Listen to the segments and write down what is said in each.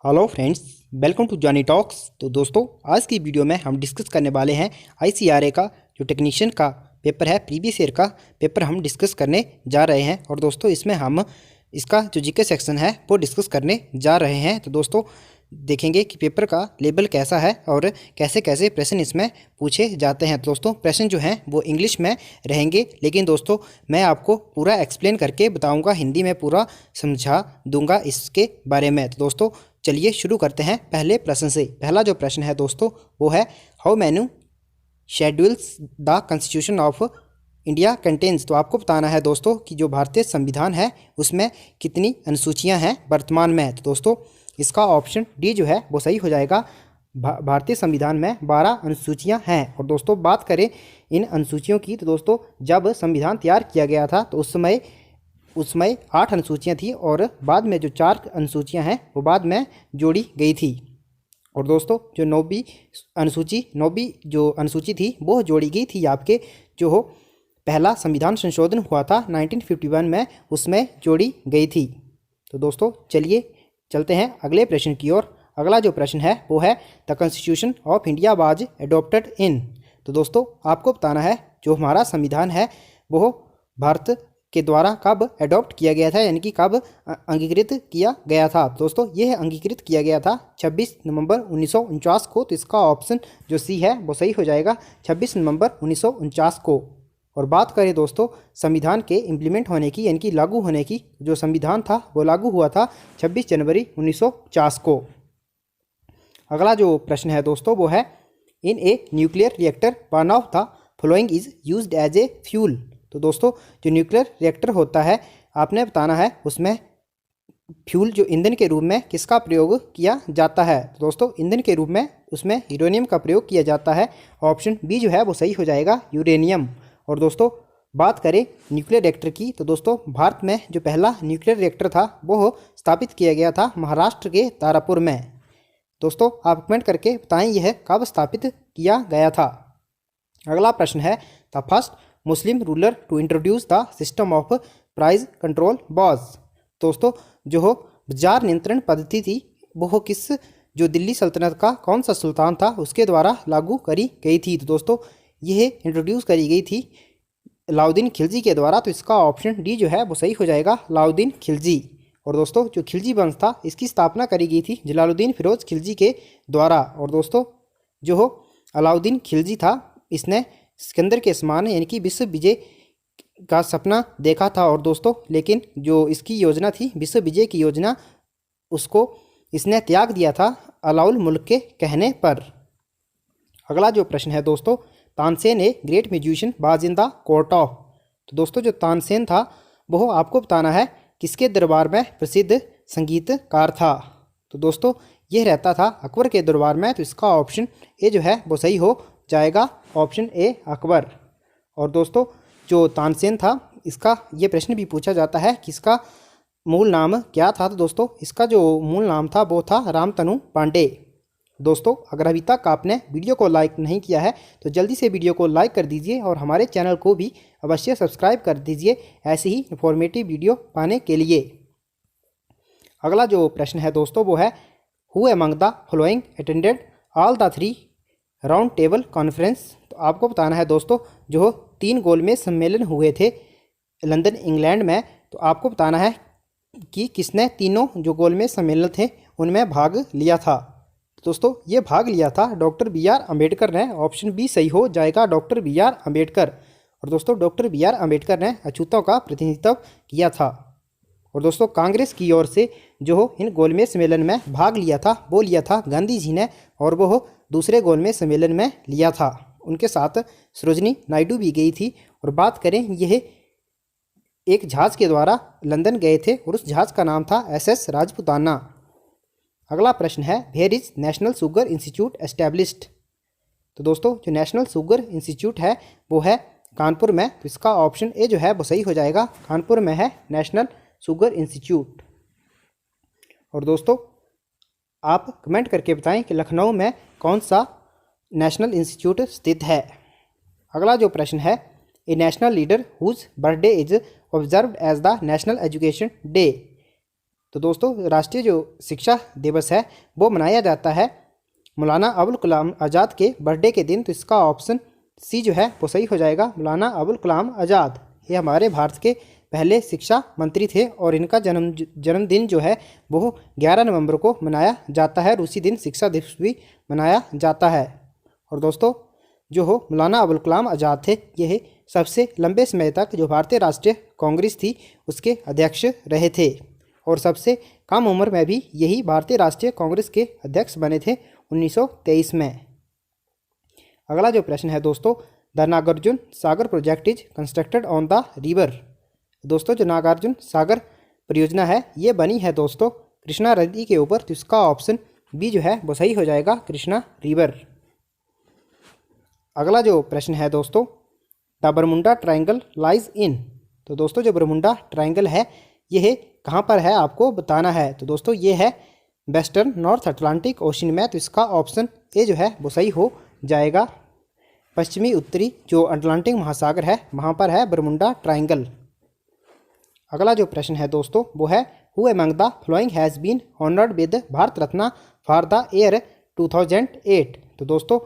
Hello friends, welcome to Johnny Talks. तो दोस्तों, आज की वीडियो में हम डिस्कस करने वाले हैं आईसीआरए का जो टेक्नीशियन का पेपर है, प्रीवियस ईयर का पेपर हम डिस्कस करने जा रहे हैं। और दोस्तों, इसमें हम इसका जो जीके सेक्शन है वो डिस्कस करने जा रहे हैं। तो दोस्तों, देखेंगे कि पेपर का लेवल कैसा है और कैसे कैसे प्रश्न इसमें पूछे जाते हैं। तो दोस्तों, प्रश्न जो हैं वो इंग्लिश में रहेंगे, लेकिन दोस्तों मैं आपको पूरा एक्सप्लेन करके बताऊंगा, हिंदी में पूरा समझा दूंगा इसके बारे में। तो दोस्तों, चलिए शुरू करते हैं पहले प्रश्न से। पहला जो प्रश्न है दोस्तों वो है, how many schedules the constitution of India contains. तो आपको बताना है दोस्तों कि जो भारतीय संविधान है उसमें कितनी अनुसूचियां हैं वर्तमान में। तो दोस्तों, इसका ऑप्शन डी जो है वो सही हो जाएगा। भारतीय संविधान में 12 अनुसूचियां हैं। और दोस्तों, बात करें इन अनुसूचियों की, तो दोस्तों जब संविधान तैयार किया गया था तो उस समय 8 अनुसूचियां थी और बाद में जो 4 अनुसूचियां हैं वो बाद में जोड़ी गई थी। और दोस्तों, जो 9वीं जो अनुसूची थी वो जोड़ी गई थी आपके जो हो पहला संविधान संशोधन हुआ था 1951 में, उसमें जोड़ी गई थी। तो दोस्तों, चलिए चलते हैं अगले प्रश्न की ओर। अगला जो प्रश्न है वो है, the constitution of India was adopted इन। तो दोस्तों, आपको बताना है जो हमारा संविधान है वो भारत के द्वारा कब एडॉप्ट किया गया था, यानी कि कब अंगीकृत किया गया था। दोस्तों, यह अंगीकृत किया गया था 26 नवंबर 1949 को। तो इसका ऑप्शन जो सी है वो सही हो जाएगा, 26 नवंबर 1949 को। और बात करें दोस्तों संविधान के इम्प्लीमेंट होने की, यानी कि लागू होने की, जो संविधान था वो लागू हुआ था 26 जनवरी 1950 को। अगला जो प्रश्न है दोस्तों वो है, in a nuclear reactor one of the following is used as a fuel. तो दोस्तों, जो न्यूक्लियर रिएक्टर होता है आपने बताना है उसमें फ्यूल जो ईंधन के रूप में किसका प्रयोग किया जाता है। तो दोस्तों, ईंधन के रूप में उसमें यूरेनियम का प्रयोग किया जाता है। ऑप्शन बी जो है वो सही हो जाएगा, यूरेनियम। और दोस्तों, बात करें न्यूक्लियर रिएक्टर की, तो दोस्तों भारत में जो पहला न्यूक्लियर रिएक्टर था वो स्थापित किया गया था महाराष्ट्र के तारापुर में। दोस्तों, आप कमेंट करके बताएं यह कब स्थापित किया गया था। अगला प्रश्न है, the first Muslim ruler to introduce the system of price control was. दोस्तों, जो हो बाजार नियंत्रण पद्धति थी वो किस जो दिल्ली सल्तनत का कौन सा सुल्तान था उसके द्वारा लागू करी गई थी। तो दोस्तों, यह इंट्रोड्यूस करी गई थी अलाउद्दीन खिलजी के द्वारा। तो इसका ऑप्शन डी जो है वो सही हो जाएगा, अलाउद्दीन खिलजी। और दोस्तों, जो खिलजी वंश था इसकी स्थापना करी गई थी जलालुद्दीन फिरोज खिलजी के द्वारा। और दोस्तों, जो हो अलाउद्दीन खिलजी था इसने सिकंदर के समान यानी कि विश्व विजय का सपना देखा था। और दोस्तों, लेकिन जो इसकी योजना थी विश्व विजय की योजना, उसको इसने त्याग दिया था अलाउल मुल्क के कहने पर। अगला जो प्रश्न है दोस्तों, Tansen a great musician was in the court of. तो दोस्तों, जो तानसेन था वो आपको बताना है किसके दरबार में प्रसिद्ध संगीतकार था। तो दोस्तों, यह रहता था अकबर के दरबार में। तो इसका ऑप्शन ए जो है वो सही हो जाएगा, ऑप्शन ए अकबर। और दोस्तों, जो तानसेन था इसका ये प्रश्न भी पूछा जाता है कि इसका मूल नाम क्या था। तो दोस्तों, इसका जो मूल नाम था वो था रामतनु पांडे। दोस्तों, अगर अभी तक आपने वीडियो को लाइक नहीं किया है तो जल्दी से वीडियो को लाइक कर दीजिए और हमारे चैनल को भी अवश्य सब्सक्राइब कर दीजिए ऐसे ही इंफॉर्मेटिव वीडियो पाने के लिए। अगला जो प्रश्न है दोस्तों वो है, who among the following attended all the 3 round table conference. तो आपको बताना है दोस्तों, जो 3 गोलमेज सम्मेलन हुए थे लंदन इंग्लैंड में। तो आपको बताना है कि किसने तीनों जो गोलमेज सम्मेलन थे उनमें भाग लिया था। दोस्तों, ये भाग लिया था डॉक्टर बी.आर. अम्बेडकर ने। ऑप्शन बी सही हो जाएगा, डॉक्टर बी.आर. अम्बेडकर। और दोस्तों, डॉक्टर बी.आर. अम्बेडकर ने अछूतों का प्रतिनिधित्व किया था। और दोस्तों, कांग्रेस की ओर से जो इन गोलमेज सम्मेलन में भाग लिया था वो लिया था गांधी जी ने, और वो दूसरे गोलमेज सम्मेलन में लिया था। उनके साथ सरोजनी नायडू भी गई थी। और बात करें, यह एक जहाज़ के द्वारा लंदन गए थे और उस जहाज़ का नाम था SS राजपुताना। अगला प्रश्न है, where is national sugar institute established. तो दोस्तों, जो नेशनल शुगर इंस्टीट्यूट है वो है कानपुर में। तो इसका ऑप्शन ए जो है वो सही हो जाएगा, कानपुर में है नेशनल शुगर इंस्टीट्यूट। और दोस्तों, आप कमेंट करके बताएं कि लखनऊ में कौन सा नेशनल इंस्टीट्यूट स्थित है। अगला जो प्रश्न है, a national leader whose birthday is observed as the national education day. तो दोस्तों राष्ट्रीय जो शिक्षा दिवस है वो मनाया जाता है मौलाना अबुल कलाम आज़ाद के बर्थडे के दिन। तो इसका ऑप्शन सी जो है वो सही हो जाएगा, मौलाना अबुल कलाम आज़ाद। ये हमारे भारत के पहले शिक्षा मंत्री थे और इनका जन्मदिन जो है वो 11 नवंबर को मनाया जाता है और उसी दिन शिक्षा दिवस भी मनाया जाता है। और दोस्तों जो हो मौलाना अबुल कलाम आज़ाद थे, यह सबसे लंबे समय तक जो भारतीय राष्ट्रीय कांग्रेस थी उसके अध्यक्ष रहे थे और सबसे कम उम्र में भी यही भारतीय राष्ट्रीय कांग्रेस के अध्यक्ष बने थे 1923 में। अगला जो प्रश्न है दोस्तों, the Nagarjuna Sagar project is constructed on the river. दोस्तों जो नागार्जुन सागर परियोजना है ये बनी है दोस्तों कृष्णा नदी के ऊपर। तो इसका ऑप्शन बी जो है वो सही हो जाएगा, कृष्णा रिवर। अगला जो प्रश्न है दोस्तों, the Bermuda triangle lies in. तो दोस्तों जो बरमुंडा ट्रायंगल है यह कहाँ पर है आपको बताना है। तो दोस्तों ये है वेस्टर्न नॉर्थ अटलांटिक ओशन में। तो इसका ऑप्शन ए जो है वो सही हो जाएगा, पश्चिमी उत्तरी जो अटलांटिक महासागर है वहाँ पर है बरमुंडा ट्रायंगल। अगला जो प्रश्न है दोस्तों वो है who among the following has been honoured with Bharat Ratna for the year 2008। तो दोस्तों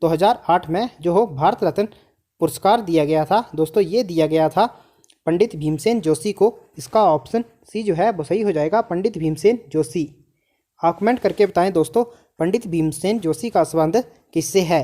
2008 में जो हो भारत रत्न पुरस्कार दिया गया था दोस्तों, ये दिया गया था पंडित भीमसेन जोशी को। इसका ऑप्शन सी जो है वो सही हो जाएगा, पंडित भीमसेन जोशी। आप कमेंट करके बताएं दोस्तों पंडित भीमसेन जोशी का संबंध किससे है।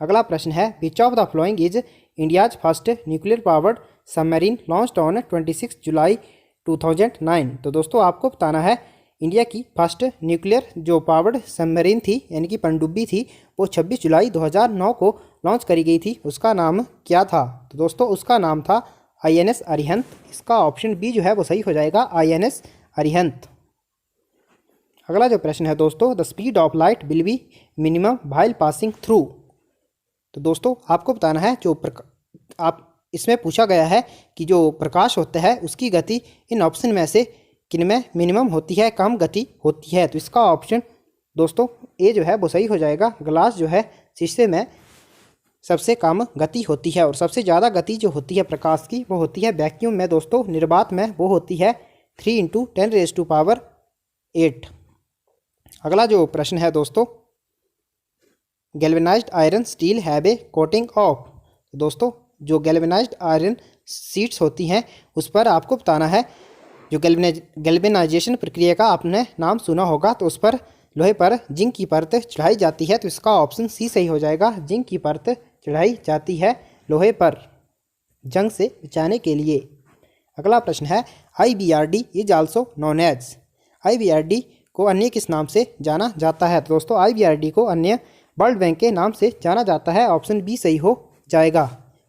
अगला प्रश्न है which of the following is India's first nuclear powered submarine launched on 26 जुलाई 2009। तो दोस्तों आपको बताना है इंडिया की फर्स्ट न्यूक्लियर जो पावर्ड सबमरीन थी यानी कि पनडुब्बी थी वो 26 जुलाई 2009 को लॉन्च करी गई थी, उसका नाम क्या था। तो दोस्तों उसका नाम था INS अरिहंत। इसका ऑप्शन बी जो है वो सही हो जाएगा, INS अरिहंत। अगला जो प्रश्न है दोस्तों, the speed of light will be minimum while passing through. तो दोस्तों आपको बताना है जो आप इसमें पूछा गया है कि जो प्रकाश होता है उसकी गति इन ऑप्शन में से किनमें मिनिमम होती है, कम गति होती है। तो इसका ऑप्शन दोस्तों ए जो है वो सही हो जाएगा, ग्लास जो है शीशे में सबसे कम गति होती है और सबसे ज़्यादा गति जो होती है प्रकाश की वो होती है वैक्यूम में दोस्तों, निर्वात में वो होती है 3 × 10⁸8। अगला जो प्रश्न है दोस्तों, galvanised iron steel have a coating of. दोस्तों जो गैल्वेनाइज्ड आयरन शीट्स होती हैं उस पर आपको बताना है जो गैल्वेनाइजेशन प्रक्रिया का आपने नाम सुना होगा, तो उस पर लोहे पर जिंक की परत चढ़ाई जाती है। तो इसका ऑप्शन सी सही हो जाएगा, जिंक की परत चढ़ाई जाती है लोहे पर जंग से बचाने के लिए। अगला प्रश्न है IBRD is also known as. IBRD को अन्य किस नाम से जाना जाता है। तो दोस्तों IBRD को अन्य वर्ल्ड बैंक के नाम से जाना जाता है, ऑप्शन बी सही हो जाएगा।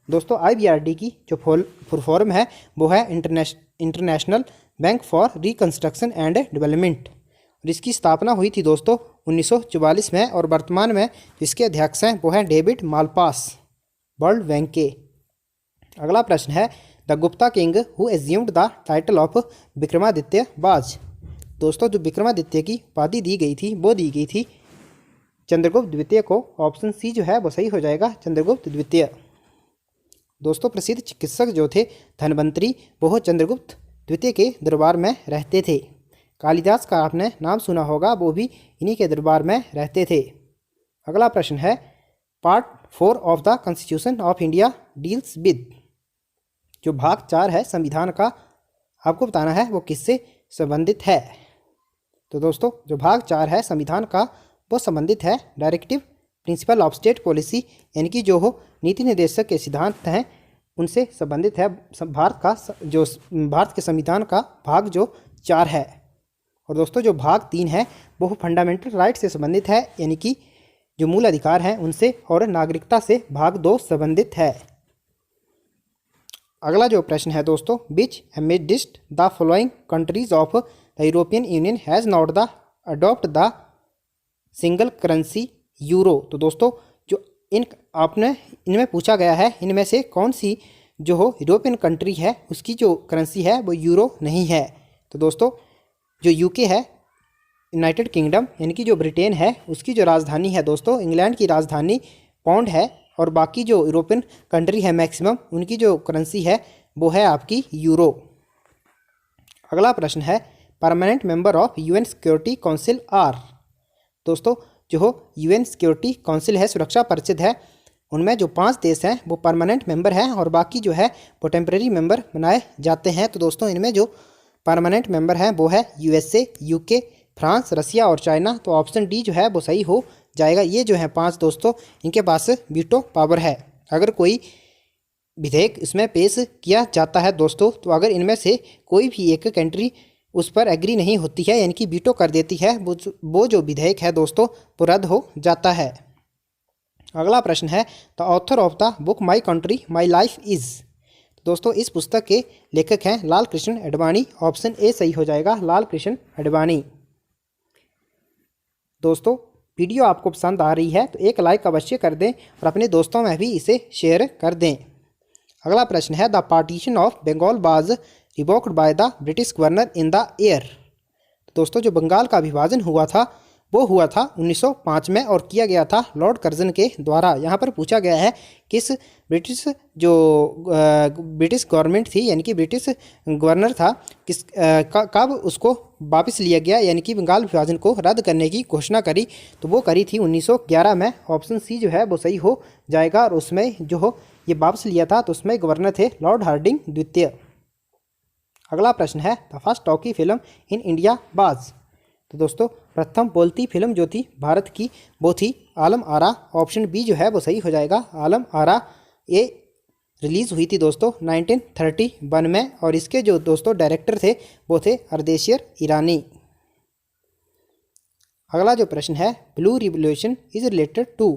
दोस्तों IBRD की जो फुल फॉर्म है वो है international bank for reconstruction and development और इसकी स्थापना हुई थी दोस्तों 1944 में और वर्तमान में इसके अध्यक्ष हैं वो हैं डेविड मालपास वर्ल्ड बैंक के। अगला प्रश्न है the Gupta king who assumed the title of Vikramaditya was. दोस्तों जो विक्रमादित्य की उपाधि दी गई थी वो दी गई थी चंद्रगुप्त द्वितीय को, ऑप्शन सी जो है वो सही हो जाएगा, चंद्रगुप्त द्वितीय। दोस्तों प्रसिद्ध चिकित्सक जो थे धन्वंतरी वो चंद्रगुप्त द्वितीय के दरबार में रहते थे। कालिदास का आपने नाम सुना होगा, वो भी इन्हीं के दरबार में रहते थे। अगला प्रश्न है part 4 of the constitution of India deals with. जो भाग 4 है संविधान का आपको बताना है वो किससे संबंधित है। तो दोस्तों जो भाग 4 है संविधान का वो संबंधित है directive principle of state policy यानी कि जो हो नीति निर्देशक के सिद्धांत हैं उनसे संबंधित है भारत के संविधान का भाग जो 4 है। और दोस्तों जो भाग 3 है वो फंडामेंटल राइट से संबंधित है यानी कि जो मूल अधिकार हैं उनसे, और नागरिकता से भाग 2 संबंधित है। अगला जो प्रश्न है दोस्तों, which amidst the following countries of the European Union has not the adopt the single currency euro. तो दोस्तों जो इनमें पूछा गया है इनमें से कौन सी जो हो यूरोपियन कंट्री है उसकी जो करेंसी है वो यूरो नहीं है। तो दोस्तों जो यूके है यूनाइटेड किंगडम यानी कि जो ब्रिटेन है उसकी जो राजधानी है दोस्तों, इंग्लैंड की राजधानी पाउंड है, और बाकी जो यूरोपियन कंट्री है मैक्सिमम उनकी जो करेंसी है वो है आपकी यूरो। अगला प्रश्न है permanent member of UN Security Council are. दोस्तों जो यूएन सिक्योरिटी काउंसिल है, सुरक्षा परिषद है, उनमें जो 5 देश हैं वो परमानेंट मेंबर हैं और बाकी जो है वो टेम्परेरी मेंबर बनाए जाते हैं। तो दोस्तों इनमें जो परमानेंट मेंबर हैं वो है यूएसए, यूके, फ्रांस, रसिया और चाइना। तो ऑप्शन डी जो है वो सही हो जाएगा। ये जो है 5 दोस्तों, इनके पास वीटो पावर है। अगर कोई विधेयक इसमें पेश किया जाता है दोस्तों, तो अगर इनमें से कोई भी एक कंट्री उस पर एग्री नहीं होती है, यानी कि वीटो कर देती है, वो जो विधेयक है दोस्तों वो रद्द हो जाता है। अगला प्रश्न है the author of the book my country my life is. दोस्तों इस पुस्तक के लेखक हैं लाल कृष्ण अडवाणी। ऑप्शन ए सही हो जाएगा, लाल कृष्ण अडवाणी। दोस्तों वीडियो आपको पसंद आ रही है तो एक लाइक अवश्य कर दें और अपने दोस्तों में भी इसे शेयर कर दें। अगला प्रश्न है the partition of Bengal was revoked by the British governor in the year. दोस्तों जो बंगाल का विभाजन हुआ था वो हुआ था 1905 में और किया गया था लॉर्ड कर्जन के द्वारा। यहाँ पर पूछा गया है किस ब्रिटिश गवर्नमेंट थी, यानी कि ब्रिटिश गवर्नर था, कब उसको वापस लिया गया, यानी कि बंगाल विभाजन को रद्द करने की घोषणा करी। तो वो करी थी 1911 में। ऑप्शन सी जो है वो सही हो जाएगा। और उसमें जो ये वापस लिया था तो उसमें गवर्नर थे लॉर्ड हार्डिंग द्वितीय। अगला प्रश्न है the first talkie film in India was. तो दोस्तों प्रथम बोलती फिल्म जो थी भारत की वो थी आलम आरा। ऑप्शन बी जो है वो सही हो जाएगा, आलम आरा। ये रिलीज़ हुई थी दोस्तों 1931 में और इसके जो दोस्तों डायरेक्टर थे वो थे अर्देशियर ईरानी। अगला जो प्रश्न है blue revolution is related to.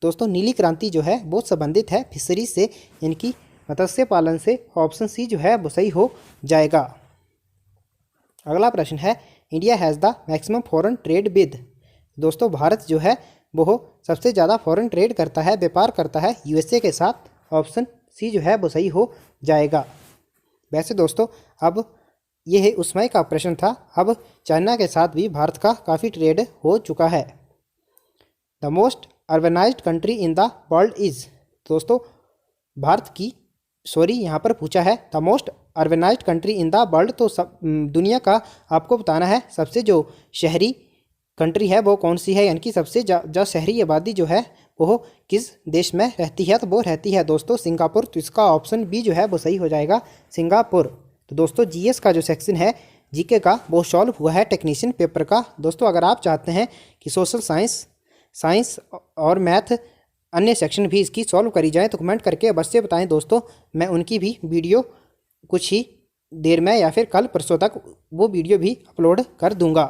दोस्तों नीली क्रांति जो है वो संबंधित है फिशरीज से, यानी कि मत्स्य पालन से। ऑप्शन सी जो है वो सही हो जाएगा। अगला प्रश्न है India has the maximum foreign trade with. दोस्तों भारत जो है वो सबसे ज़्यादा फॉरेन ट्रेड करता है, व्यापार करता है यूएसए के साथ। ऑप्शन सी जो है वो सही हो जाएगा। वैसे दोस्तों अब ये उस समय का प्रश्न था, अब चाइना के साथ भी भारत का काफ़ी ट्रेड हो चुका है। The most urbanised country in the world is. दोस्तों भारत की यहाँ पर पूछा है the most urbanised country in the world. तो दुनिया का आपको बताना है सबसे जो शहरी कंट्री है वो कौन सी है, यानी कि सबसे ज़्यादा शहरी आबादी जो है वो किस देश में रहती है। तो वो रहती है दोस्तों सिंगापुर। तो इसका ऑप्शन बी जो है वो सही हो जाएगा, सिंगापुर। तो दोस्तों जीएस का जो सेक्शन है जीके का वो सॉल्व हुआ है टेक्नीशियन पेपर का। दोस्तों अगर आप चाहते हैं कि सोशल साइंस और मैथ अन्य सेक्शन भी इसकी सॉल्व करी जाए तो कमेंट करके अवश्य बताएं दोस्तों। मैं उनकी भी वीडियो कुछ ही देर में या फिर कल परसों तक वो वीडियो भी अपलोड कर दूंगा।